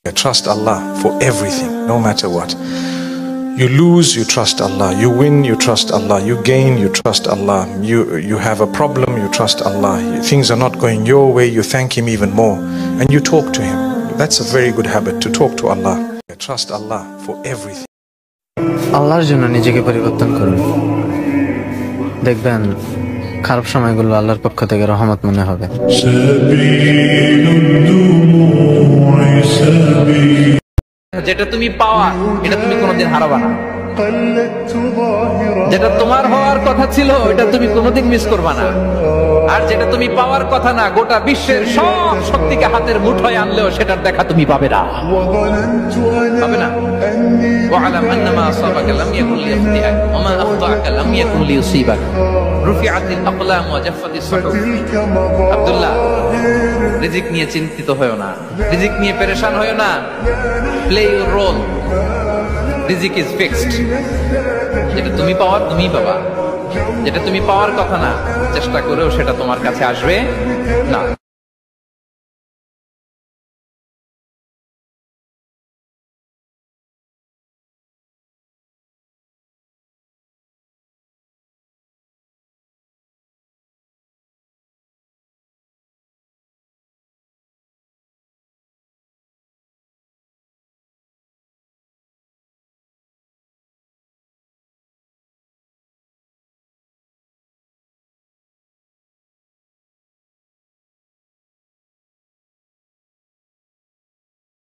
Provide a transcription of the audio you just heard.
Trust Allah for everything, no matter what. You lose, you trust Allah. You win, you trust Allah. You gain, you trust Allah. You have a problem, you trust Allah. Things are not going your way, you thank Him even more. And you talk to Him. That's a very good habit, to talk to Allah. Trust Allah for everything. আল্লাহর জন্য নিজেকে পরিবর্তন করুন, দেখবেন খারাপ সময়গুলো আল্লাহর পক্ষ থেকে রহমত মনে হবে। যেটা তুমি পাওয়া এটা তুমি কোনোদিন হারাবা না, যেটা তোমার হওয়ার কথা ছিল এটা তুমি কোনোদিন মিস করবা না, আর যেটা তুমি পাওয়ার কথা না, গোটা বিশ্বের সব শক্তিকে হাতের মুঠোয় আনলেও সেটার দেখা তুমি পাবে না, পাবে না। ওয়ালাম আন্নামা আসাবাকা লাম ইয়াকুন লিয়াখতিআক ওয়া মা আখতাআকা লাম ইয়াকুন লিয়ুসিবাক রুফিআতিল আকলাম ওয়া জাফফাতিস সুহুফ। আব্দুল্লাহ, রিজিক নিয়ে চিন্তিত হয়ো না, রিজিক নিয়ে পেরেশান হয়ো না। প্লে ইউর রোল, রিজিক ইজ ফিক্সড। যেটা তুমি পাওয়ার তুমিই পাবা, যেটা তুমি পাওয়ার কথা না চেষ্টা করেও সেটা তোমার কাছে আসবে না।